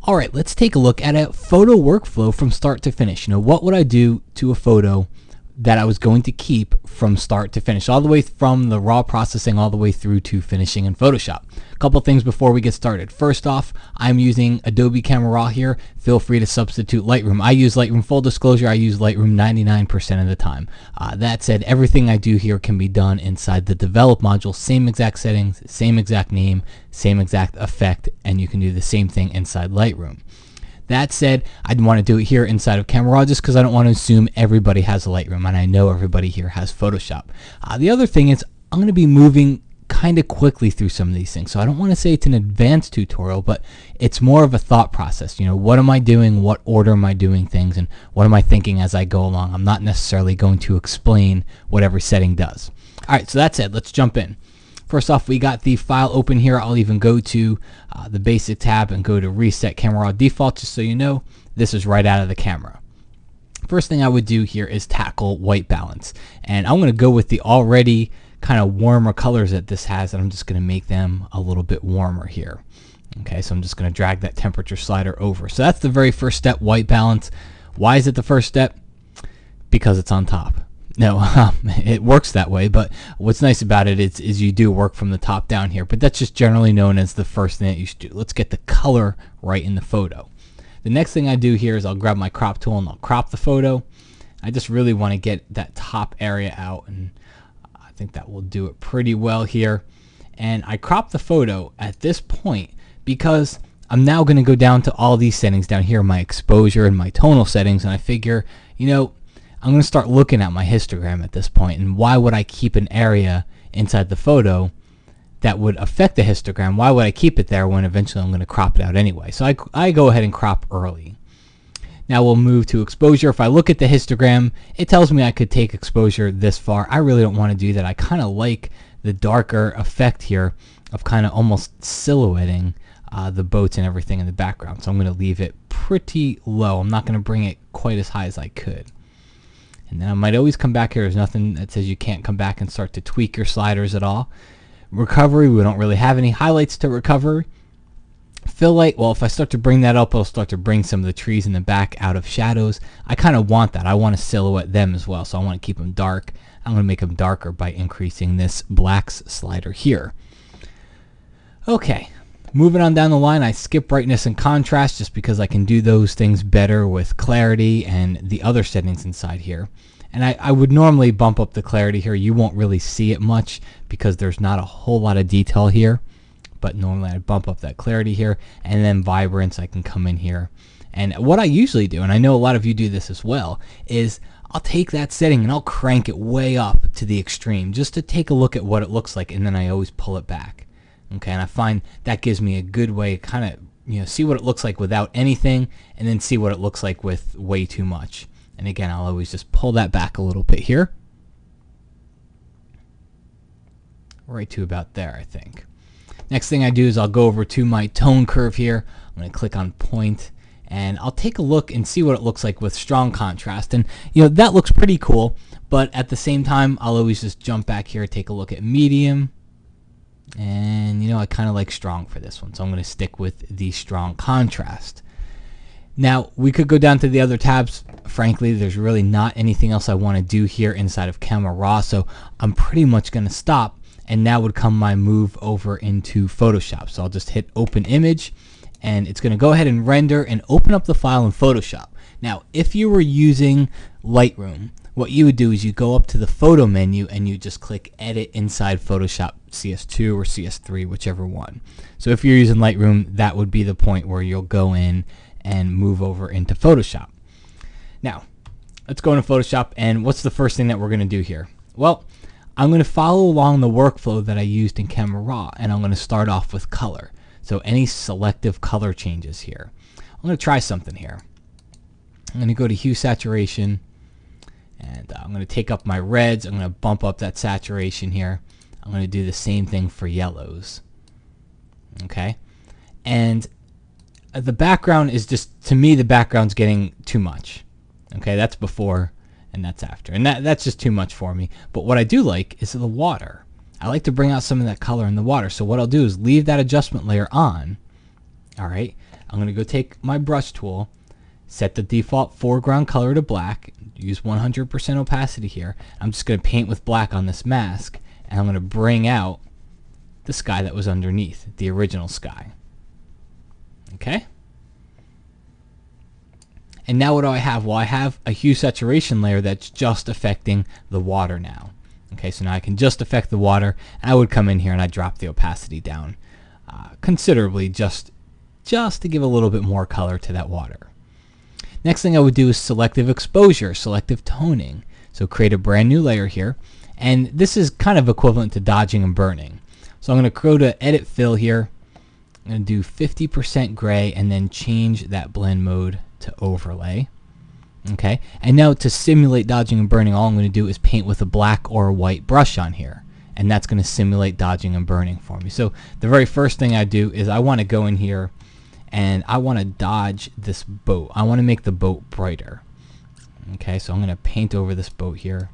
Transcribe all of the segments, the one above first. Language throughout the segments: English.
All right, let's take a look at a photo workflow from start to finish. What would I do to a photo that I was going to keep from start to finish, all the way from the raw processing all the way through to finishing in Photoshop? A couple things before we get started. First off, I'm using Adobe Camera Raw here. Feel free to substitute Lightroom. I use Lightroom. Full disclosure, I use Lightroom 99% of the time. That said, everything I do here can be done inside the Develop module. Same exact settings, same exact name, same exact effect, and you can do the same thing inside Lightroom. That said, I'd want to do it here inside of Camera Raw just because I don't want to assume everybody has a Lightroom, and I know everybody here has Photoshop. The other thing is I'm going to be moving kind of quickly through some of these things, so I don't want to say it's an advanced tutorial, but it's more of a thought process. What am I doing, what order am I doing things, and what am I thinking as I go along? I'm not necessarily going to explain what every setting does. All right, so that said, let's jump in. First off, we got the file open here. I'll even go to the basic tab and go to reset Camera Raw default, just so you know this is right out of the camera. First thing I would do here is tackle white balance, and I'm going to go with the already kind of warmer colors that this has, and I'm just going to make them a little bit warmer here. Okay, so I'm just going to drag that temperature slider over. So that's the very first step, white balance. Why is it the first step? Because it's on top. No, it works that way, but what's nice about it is you do work from the top down here, but that's just generally known as the first thing that you should do. Let's get the color right in the photo. The next thing I do here is I'll grab my crop tool and I'll crop the photo. I just really want to get that top area out, and I think that will do it pretty well here. And I crop the photo at this point because I'm now going to go down to all these settings down here, my exposure and my tonal settings, and I figure, I'm going to start looking at my histogram at this point, and why would I keep an area inside the photo that would affect the histogram? Why would I keep it there when eventually I'm going to crop it out anyway? So I go ahead and crop early. Now we'll move to exposure. If I look at the histogram, it tells me I could take exposure this far. I really don't want to do that. I kind of like the darker effect here of kind of almost silhouetting the boats and everything in the background. So I'm going to leave it pretty low. I'm not going to bring it quite as high as I could. And then I might always come back here. There's nothing that says you can't come back and start to tweak your sliders at all. Recovery, we don't really have any highlights to recovery. Fill light, well, if I start to bring that up, I'll start to bring some of the trees in the back out of shadows. I kind of want that. I want to silhouette them as well, so I want to keep them dark. I'm going to make them darker by increasing this blacks slider here. Okay. Moving on down the line, I skip brightness and contrast just because I can do those things better with clarity and the other settings inside here. And I would normally bump up the clarity here. You won't really see it much because there's not a whole lot of detail here. But normally I bump up that clarity here, and then vibrance, I can come in here. And what I usually do, and I know a lot of you do this as well, is I'll take that setting and I'll crank it way up to the extreme just to take a look at what it looks like, and then I always pull it back. Okay, and I find that gives me a good way to kind of see what it looks like without anything, and then see what it looks like with way too much. And again, I'll always just pull that back a little bit here. Right to about there, I think. Next thing I do is I'll go over to my tone curve here. I'm going to click on point, and I'll take a look and see what it looks like with strong contrast. And that looks pretty cool, but at the same time, I'll always just jump back here, take a look at medium. And I kind of like strong for this one, so I'm going to stick with the strong contrast. Now we could go down to the other tabs. Frankly, there's really not anything else I want to do here inside of Camera Raw, so I'm pretty much going to stop, and now would come my move over into Photoshop. So I'll just hit open image, and it's going to go ahead and render and open up the file in Photoshop. Now if you were using Lightroom, what you would do is you go up to the photo menu and you just click edit inside Photoshop CS2 or CS3, whichever one. So if you're using Lightroom, that would be the point where you'll go in and move over into Photoshop. Now let's go into Photoshop, and what's the first thing that we're going to do here? Well, I'm going to follow along the workflow that I used in Camera Raw, and I'm going to start off with color. So any selective color changes here. I'm going to try something here. I'm going to go to hue saturation, and I'm going to take up my reds. I'm going to bump up that saturation here. I'm going to do the same thing for yellows. Okay, and the background is just, to me, the background's getting too much. Okay, that's before and that's after, and that's just too much for me. But what I do like is the water. I like to bring out some of that color in the water. So what I'll do is leave that adjustment layer on. All right, I'm going to go take my brush tool, set the default foreground color to black, use 100% opacity here. I'm just going to paint with black on this mask, and I'm going to bring out the sky that was underneath, the original sky. Okay? And now what do I have? Well, I have a hue saturation layer that's just affecting the water now. Okay, so now I can just affect the water, and I would come in here and I'd drop the opacity down considerably just to give a little bit more color to that water. Next thing I would do is selective exposure, selective toning. So create a brand new layer here, and this is kind of equivalent to dodging and burning. So I'm going to go to edit fill here. I'm going to do 50% gray and then change that blend mode to overlay. Okay, and now to simulate dodging and burning, all I'm going to do is paint with a black or a white brush on here, and that's going to simulate dodging and burning for me. So the very first thing I do is I want to go in here and I want to dodge this boat. I want to make the boat brighter. Okay, so I'm going to paint over this boat here.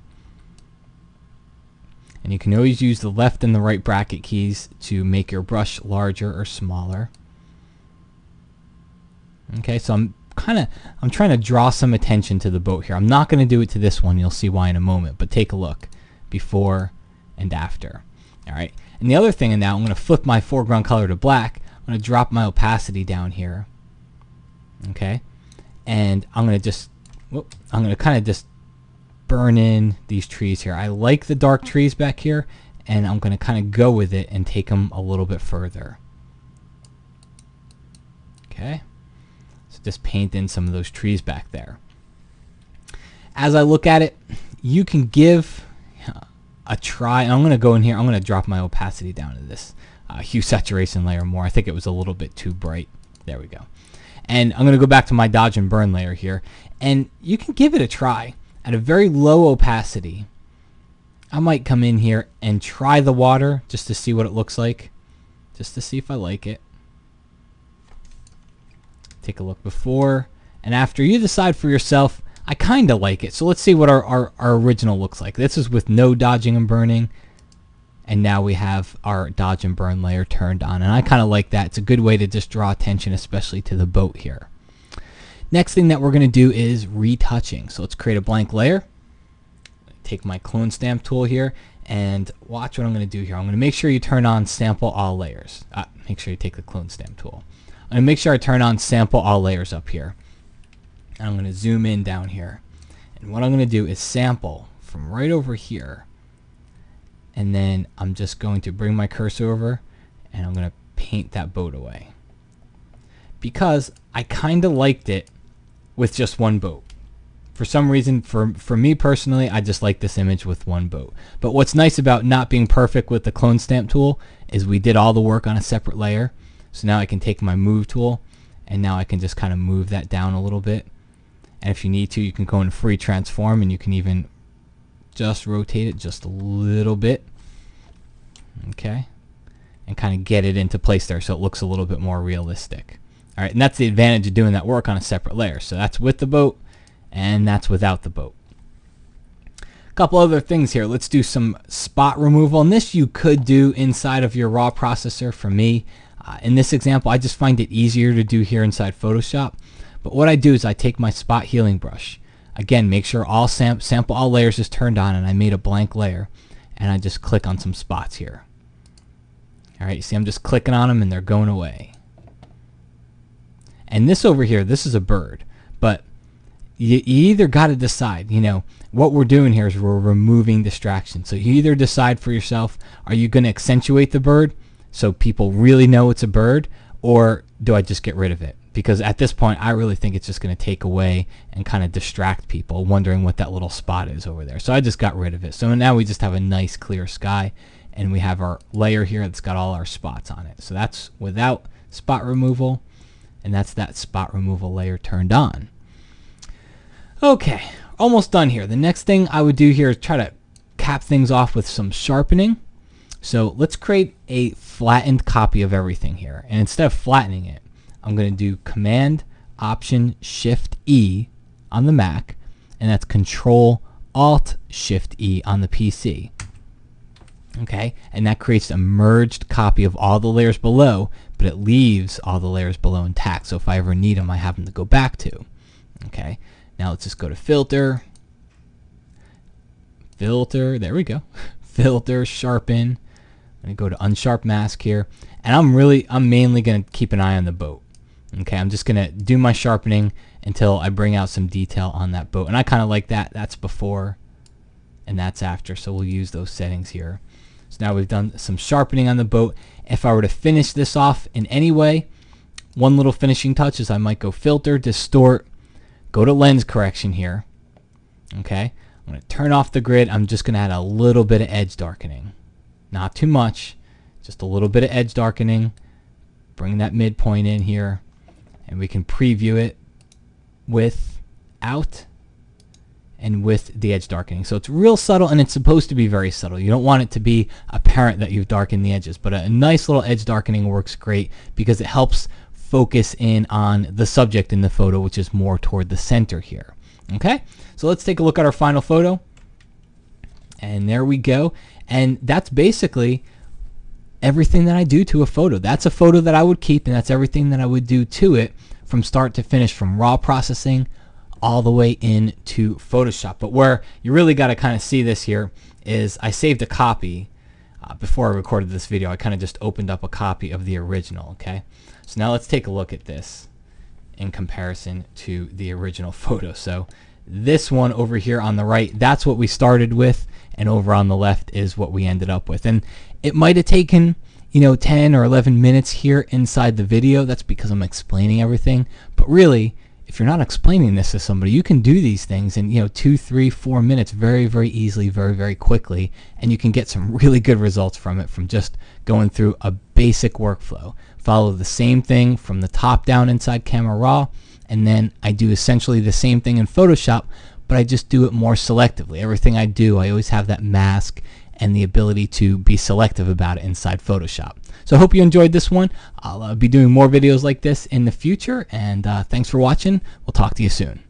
And you can always use the left and the right bracket keys to make your brush larger or smaller. Okay, so I'm trying to draw some attention to the boat here. I'm not going to do it to this one. You'll see why in a moment, but take a look before and after. All right, and the other thing now, I'm going to flip my foreground color to black. I'm going to drop my opacity down here. Okay, and I'm going to kind of just burn in these trees here. I like the dark trees back here, and I'm going to kind of go with it and take them a little bit further. Okay, so just paint in some of those trees back there. As I look at it, you can give a try. I'm going to go in here. I'm going to drop my opacity down to this hue saturation layer more. I think it was a little bit too bright. There we go. And I'm going to go back to my dodge and burn layer here, and you can give it a try at a very low opacity. I might come in here and try the water just to see what it looks like, just to see if I like it. Take a look before and after. You decide for yourself. I kind of like it. So let's see what our original looks like. This is with no dodging and burning, and now we have our dodge and burn layer turned on, and I kind of like that. It's a good way to just draw attention, especially to the boat here. Next thing that we're going to do is retouching. So let's create a blank layer. Take my clone stamp tool here and watch what I'm going to do here. I'm going to make sure you turn on sample all layers. Make sure you take the clone stamp tool. I'm going to make sure I turn on sample all layers up here. And I'm going to zoom in down here. And what I'm going to do is sample from right over here. And then I'm just going to bring my cursor over and I'm going to paint that boat away. Because I kind of liked it with just one boat. For some reason, for me personally, I just like this image with one boat. But what's nice about not being perfect with the clone stamp tool is we did all the work on a separate layer. So now I can take my move tool and now I can just kind of move that down a little bit. And if you need to, you can go in free transform and you can even just rotate it just a little bit. Okay. And kind of get it into place there so it looks a little bit more realistic. All right, and that's the advantage of doing that work on a separate layer. So that's with the boat and that's without the boat. A couple other things here. Let's do some spot removal. And this you could do inside of your raw processor. For me, in this example, I just find it easier to do here inside Photoshop. But what I do is I take my spot healing brush. Again, make sure all sample all layers is turned on, and I made a blank layer. And I just click on some spots here. All right, you see I'm just clicking on them and they're going away. And this over here, this is a bird. But you either got to decide, what we're doing here is we're removing distractions. So you either decide for yourself, are you going to accentuate the bird so people really know it's a bird, or do I just get rid of it? Because at this point, I really think it's just going to take away and kind of distract people wondering what that little spot is over there. So I just got rid of it. So now we just have a nice clear sky, and we have our layer here that's got all our spots on it. So that's without spot removal, and that's that spot removal layer turned on. Okay, almost done here. The next thing I would do here is try to cap things off with some sharpening. So let's create a flattened copy of everything here. And instead of flattening it, I'm going to do Command Option Shift E on the Mac, and that's Control Alt Shift E on the PC. Okay, and that creates a merged copy of all the layers below, but it leaves all the layers below intact. So if I ever need them, I have them to go back to. Okay, now let's just go to filter, there we go. Filter, sharpen. I'm gonna go to unsharp mask here, and I'm mainly gonna keep an eye on the boat. Okay, I'm just gonna do my sharpening until I bring out some detail on that boat, and I kind of like that. That's before and that's after, so we'll use those settings here. So now we've done some sharpening on the boat. If I were to finish this off in any way, one little finishing touch is I might go filter, distort, go to lens correction here. Okay, I'm going to turn off the grid. I'm just going to add a little bit of edge darkening. Not too much, just a little bit of edge darkening. Bring that midpoint in here, and we can preview it without and with the edge darkening. So it's real subtle, and it's supposed to be very subtle. You don't want it to be apparent that you've darkened the edges, but a nice little edge darkening works great because it helps focus in on the subject in the photo, which is more toward the center here. Okay, so let's take a look at our final photo, and there we go. And that's basically everything that I do to a photo. That's a photo that I would keep, and that's everything that I would do to it from start to finish, from raw processing all the way into Photoshop. But where you really got to kind of see this here is I saved a copy before I recorded this video. I kind of just opened up a copy of the original. Okay, so now let's take a look at this in comparison to the original photo. So this one over here on the right, that's what we started with, and over on the left is what we ended up with. And it might have taken 10 or 11 minutes here inside the video. That's because I'm explaining everything, but really, if you're not explaining this to somebody, you can do these things in 2, 3, 4 minutes very, very easily, very, very quickly, and you can get some really good results from it from just going through a basic workflow. Follow the same thing from the top down inside Camera Raw, and then I do essentially the same thing in Photoshop, but I just do it more selectively. Everything I do, I always have that mask and the ability to be selective about it inside Photoshop. So I hope you enjoyed this one. I'll be doing more videos like this in the future, and thanks for watching. We'll talk to you soon.